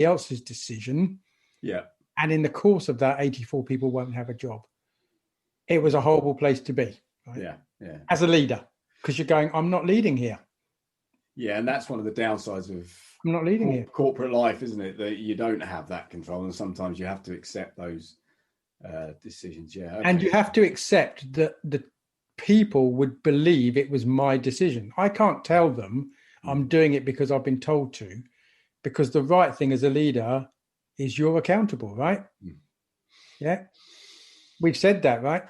else's decision. Yeah. And in the course of that, 84 people won't have a job. It was a horrible place to be. Right? Yeah. Yeah. As a leader, because you're going, I'm not leading here. Yeah. And that's one of the downsides of I'm not leading here. Corporate life, isn't it? That you don't have that control. And sometimes you have to accept those decisions. Yeah. Okay. And you have to accept that the people would believe it was my decision. I can't tell them I'm doing it because I've been told to, because the right thing as a leader is you're accountable, right? Yeah. We've said that, right?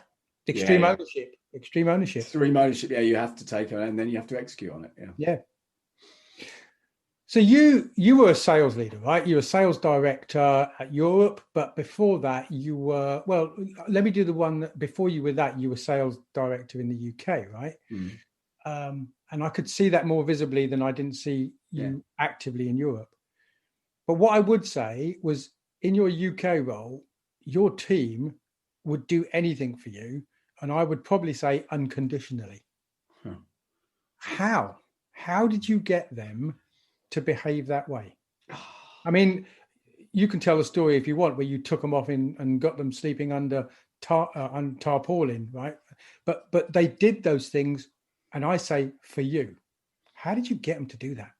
Extreme ownership. Extreme ownership. Extreme ownership, yeah, you have to take it and then you have to execute on it. Yeah. Yeah. So you were a sales leader, right? You were a sales director at Europe, but before that you were, well, let me do the one that before you were that, you were sales director in the UK, right? And I could see that more visibly than I didn't see you actively in Europe. But what I would say was in your UK role, your team would do anything for you. And I would probably say unconditionally. How did you get them to behave that way? I mean, you can tell a story if you want, where you took them off and got them sleeping under tarpaulin, right? But they did those things, and I say for you, how did you get them to do that?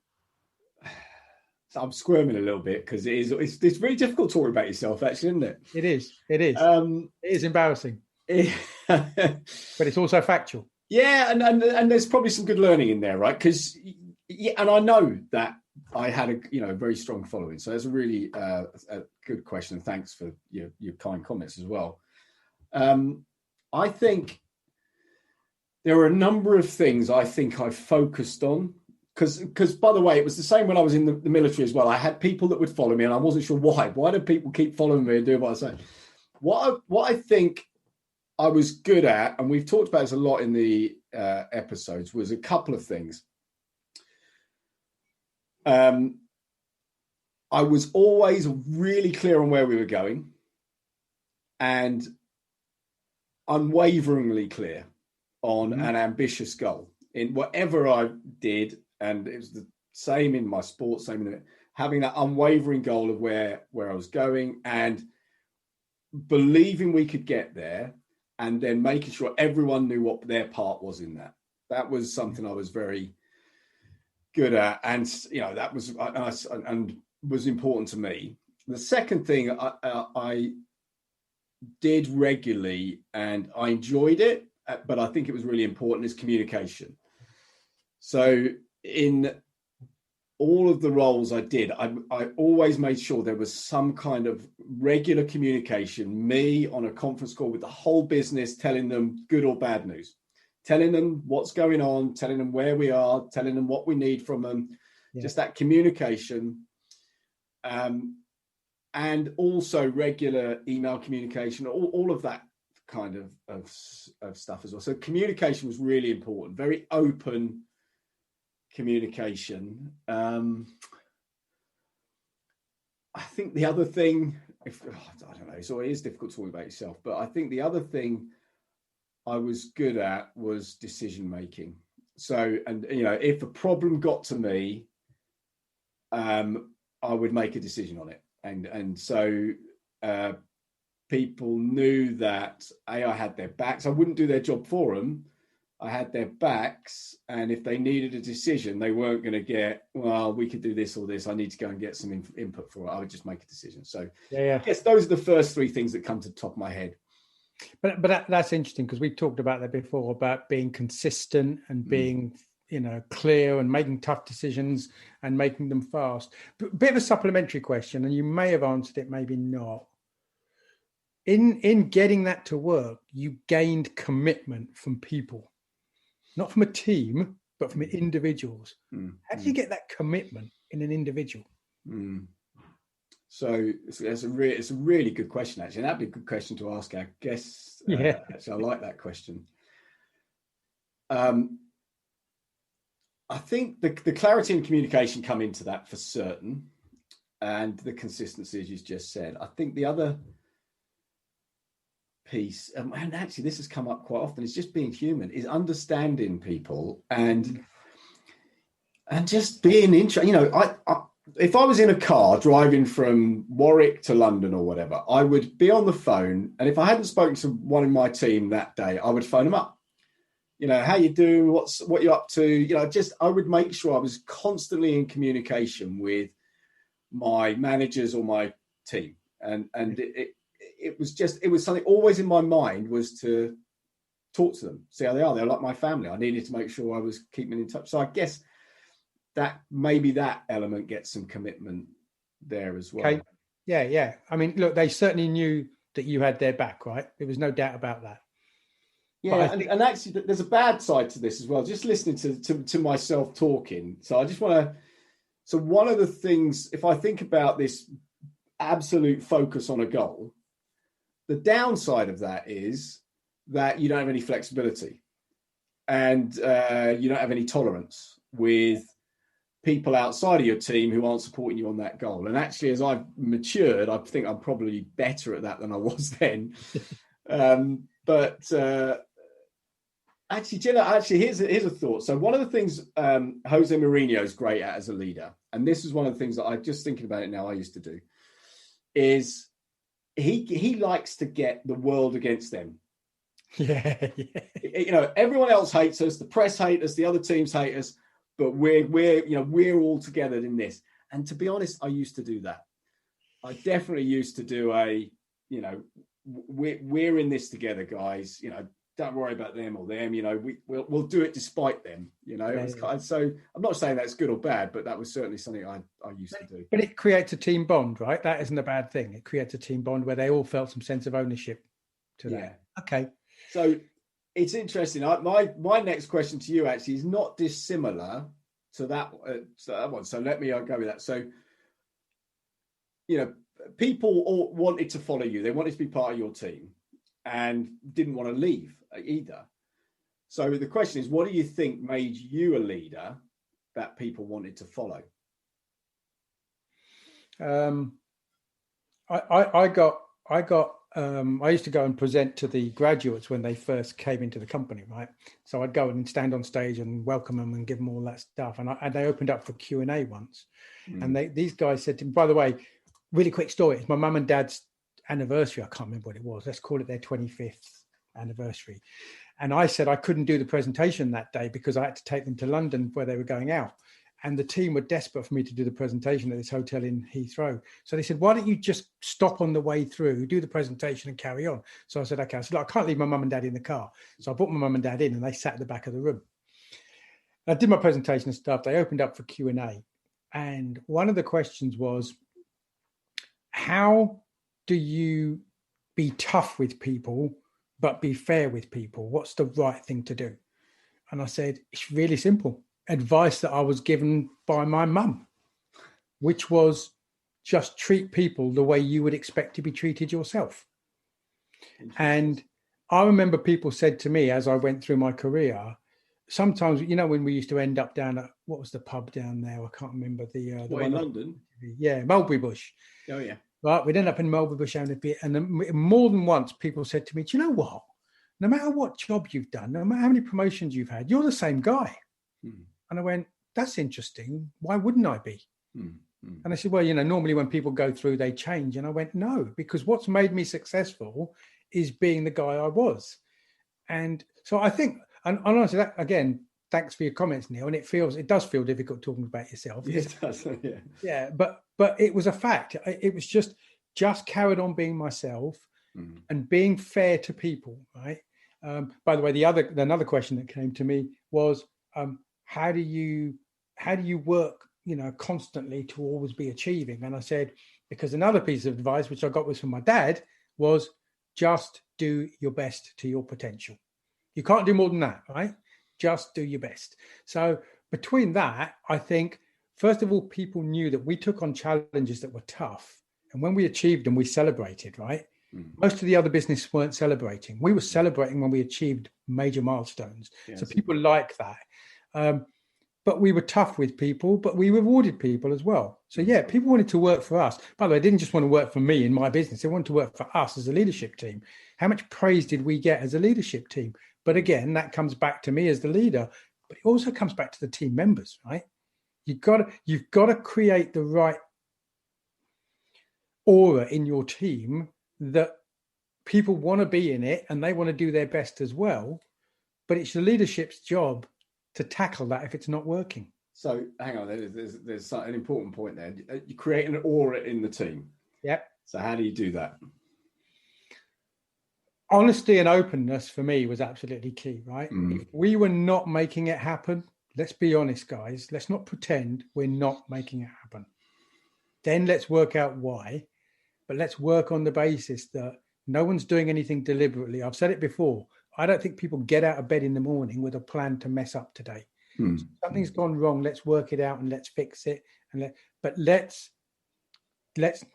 So I'm squirming a little bit because it's really difficult talking about yourself, actually, isn't it? It is. It is embarrassing, but it's also factual. Yeah, and there's probably some good learning in there, right? Because and I know that I had a very strong following, so that's a really a good question. And thanks for your kind comments as well. I think there are a number of things I think I focused on. Because, by the way, it was the same when I was in the military as well. I had people that would follow me, and I wasn't sure why. Why do people keep following me and doing what I say? What I think I was good at, and we've talked about this a lot in the episodes, was a couple of things. I was always really clear on where we were going, and unwaveringly clear on an ambitious goal in whatever I did. And it was the same in my sport, same in having that unwavering goal of where I was going and believing we could get there, and then making sure everyone knew what their part was in that. That was something I was very good at, and that was and was important to me. The second thing I did regularly, and I enjoyed it, but I think it was really important, is communication. So in all of the roles I did, I always made sure there was some kind of regular communication, me on a conference call with the whole business, telling them good or bad news, telling them what's going on, telling them where we are, telling them what we need from them, just that communication. And also regular email communication, all of that kind of stuff as well. So communication was really important, very open communication. I think the other thing, I don't know, it's always difficult talking about yourself, but I think the other thing I was good at was decision making. So, and if a problem got to me, I would make a decision on it, and so people knew that I had their backs. I wouldn't do their job for them. I had their backs, and if they needed a decision, they weren't going to get, well, we could do this or this. I need to go and get some input for it. I would just make a decision. So I guess those are the first three things that come to the top of my head. But that's interesting, because we've talked about that before, about being consistent and being, clear and making tough decisions and making them fast. But bit of a supplementary question, and you may have answered it, maybe not. In getting that to work, you gained commitment from people. Not from a team, but from individuals. How do you get that commitment in an individual? So it's a really good question, actually. And that'd be a good question to ask our guests. Actually, I like that question. I think the clarity and communication come into that for certain, and the consistency, as you just said. I think the other piece, and actually this has come up quite often, is just being human, is understanding people and just being interested. if I was in a car driving from Warwick to London or whatever, I would be on the phone. And if I hadn't spoken to one in my team that day, I would phone them up. How you doing? What you up to? I would make sure I was constantly in communication with my managers or my team. And it was something always in my mind was to talk to them, see how they are. They're like my family. I needed to make sure I was keeping in touch. So I guess that maybe that element gets some commitment there as well. Okay. Yeah. I mean, look, they certainly knew that you had their back, right? There was no doubt about that. Yeah, and actually, there's a bad side to this as well. Just listening to myself talking. So I just want to. So one of the things, if I think about this absolute focus on a goal, the downside of that is that you don't have any flexibility, and you don't have any tolerance with people outside of your team who aren't supporting you on that goal. And actually, as I've matured, I think I'm probably better at that than I was then. Actually, Jenna, here's a thought. So one of the things Jose Mourinho is great at as a leader, and this is one of the things that I'm just thinking about it now, I used to do, is he likes to get the world against them. Yeah. Everyone else hates us, the press hate us, the other teams hate us, but we're all together in this. And to be honest, I used to do that. I definitely used to do we're in this together, guys. Don't worry about them or them. We'll do it despite them. So I'm not saying that's good or bad, but that was certainly something I used to do. But it creates a team bond, right? That isn't a bad thing. It creates a team bond where they all felt some sense of ownership to that. Okay. So it's interesting. My next question to you actually is not dissimilar to that one. So let me go with that. So, people all wanted to follow you. They wanted to be part of your team and didn't want to leave either. So the question is, what do you think made you a leader that people wanted to follow? I used to go and present to the graduates when they first came into the company, right? So I'd go and stand on stage and welcome them and give them all that stuff. And they opened up for Q&A once. And these guys said to me, by the way, really quick story. It's my mum and dad's anniversary. I can't remember what it was. Let's call it their 25th anniversary. And I said I couldn't do the presentation that day because I had to take them to London where they were going out. And the team were desperate for me to do the presentation at this hotel in Heathrow. So they said, why don't you just stop on the way through, do the presentation and carry on? So I said, okay. I said, I can't leave my mum and dad in the car. So I brought my mum and dad in and they sat at the back of the room. I did my presentation and stuff. They opened up for Q&A. And one of the questions was, how do you be tough with people, but be fair with people? What's the right thing to do? And I said, it's really simple. Advice that I was given by my mum, which was just treat people the way you would expect to be treated yourself. And I remember people said to me as I went through my career, sometimes, when we used to end up down at, what was the pub down there? I can't remember the one in London. Yeah, Mulberry Bush. Oh yeah. Right, we'd end up in Mulberry Bush having a bit, and more than once people said to me, do you know what? No matter what job you've done, no matter how many promotions you've had, you're the same guy. And I went, that's interesting. Why wouldn't I be? And I said, well, normally when people go through, they change. And I went, no, because what's made me successful is being the guy I was. And so I think, and honestly, that, again, thanks for your comments, Neil. And it does feel difficult talking about yourself. Yeah, it does. Yeah. But it was a fact. It was just carried on being myself and being fair to people. Right. By the way, another question that came to me was, how do you work, constantly to always be achieving? And I said, because another piece of advice, which I got was from my dad, was just do your best to your potential. You can't do more than that, right? Just do your best. So between that, I think, first of all, people knew that we took on challenges that were tough. And when we achieved them, we celebrated, right? Most of the other business weren't celebrating. We were celebrating when we achieved major milestones. Yes. So people like that. But we were tough with people, but we rewarded people as well. So yeah, people wanted to work for us. By the way, they didn't just want to work for me in my business. They wanted to work for us as a leadership team. How much praise did we get as a leadership team? But again, that comes back to me as the leader, but it also comes back to the team members, right? You've got to create the right aura in your team that people want to be in it and they want to do their best as well. But it's the leadership's job to tackle that if it's not working. So hang on, there's an important point there. You create an aura in the team. Yep. So how do you do that? Honesty and openness for me was absolutely key, right? If we were not making it happen, let's be honest, guys. Let's not pretend we're not making it happen. Then let's work out why. But let's work on the basis that no one's doing anything deliberately. I've said it before. I don't think people get out of bed in the morning with a plan to mess up today. Something's gone wrong. Let's work it out and let's fix it. But let's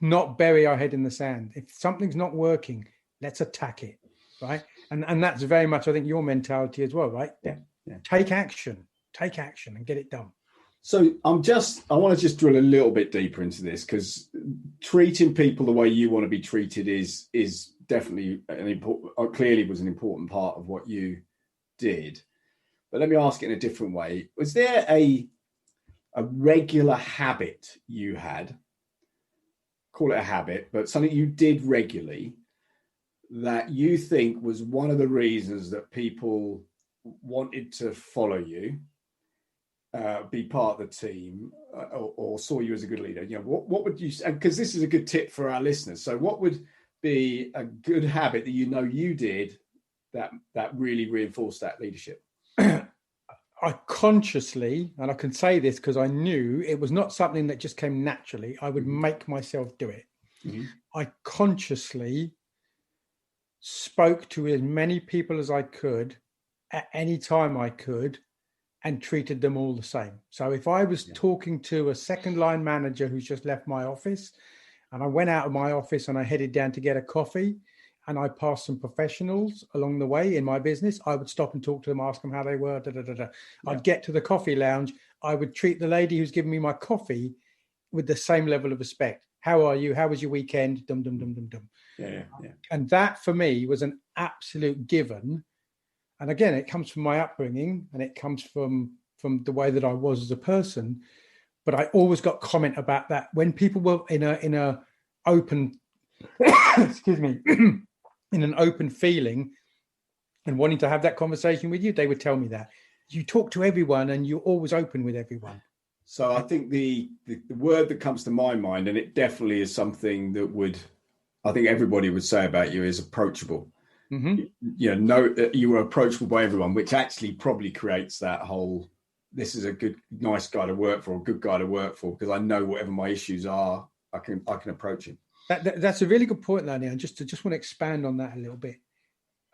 not bury our head in the sand. If something's not working, let's attack it, right? And that's very much, I think, your mentality as well, right? Yeah. Take action and get it done. So I want to just drill a little bit deeper into this, because treating people the way you want to be treated is definitely clearly was an important part of what you did. But let me ask it in a different way. Was there a regular habit you had, call it a habit, but something you did regularly that you think was one of the reasons that people wanted to follow you, be part of the team, or saw you as a good leader? You know, what would you, because this is a good tip for our listeners. So what would be a good habit that you did that really reinforced that leadership? I consciously, and I can say this because I knew it was not something that just came naturally, I would make myself do it. I consciously spoke to as many people as I could at any time I could and treated them all the same. So if I was talking to a second line manager who's just left my office, and I went out of my office and I headed down to get a coffee, and I passed some professionals along the way in my business, I would stop and talk to them, ask them how they were. I'd get to the coffee lounge. I would treat the lady who's giving me my coffee with the same level of respect. How are you? How was your weekend? Dum, dum, dum, dum, dum. Yeah. And that for me was an absolute given. And again, it comes from my upbringing and it comes from the way that I was as a person. But I always got comment about that when people were in a open, excuse me, in an open feeling and wanting to have that conversation with you, they would tell me that you talk to everyone and you're always open with everyone. So I think the word that comes to my mind, and it definitely is something that I think everybody would say about you, is approachable. You were approachable by everyone, which actually probably creates that whole, this is a nice guy to work for, a good guy to work for, because I know whatever my issues are, I can approach him. That's a really good point, Lanny. I just want to expand on that a little bit.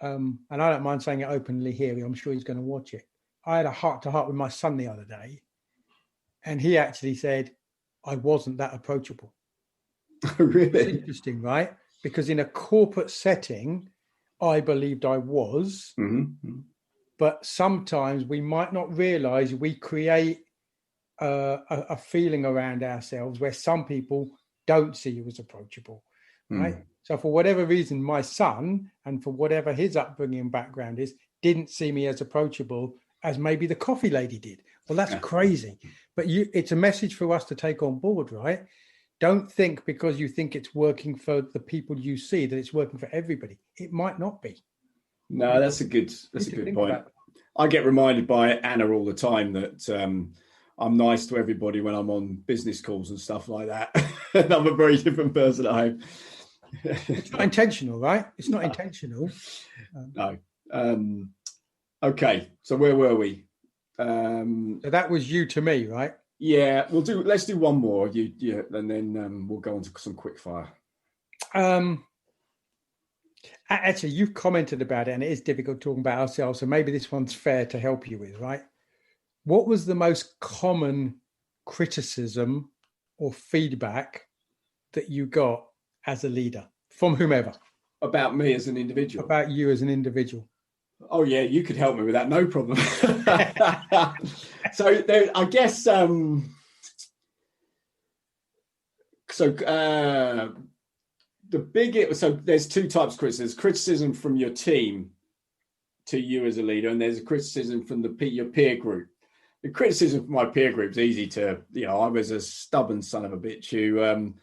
And I don't mind saying it openly here. I'm sure he's going to watch it. I had a heart-to-heart with my son the other day, and he actually said I wasn't that approachable. Really? It's interesting, right? Because in a corporate setting, I believed I was, but sometimes we might not realize we create a feeling around ourselves where some people don't see you as approachable, right? So for whatever reason, my son, and for whatever his upbringing and background is, didn't see me as approachable as maybe the coffee lady did. Well, that's crazy. But it's a message for us to take on board, right? Don't think because you think it's working for the people you see that it's working for everybody. It might not be. No, that's a good point. I get reminded by Anna all the time that I'm nice to everybody when I'm on business calls and stuff like that. And I'm a very different person at home. It's not intentional, right? It's not intentional. No. Okay. So where were we? So that was you to me, right? Yeah. Let's do one more. And then we'll go on to some quick fire. Actually, you've commented about it, and it is difficult talking about ourselves. So maybe this one's fair to help you with, right? What was the most common criticism or feedback that you got as a leader from whomever? About me as an individual? About you as an individual. Oh, yeah, you could help me with that. No problem. So I guess, there's two types of criticism. There's criticism from your team to you as a leader, and there's a criticism from your peer group. the criticism from my peer group's easy to, I was a stubborn son of a bitch who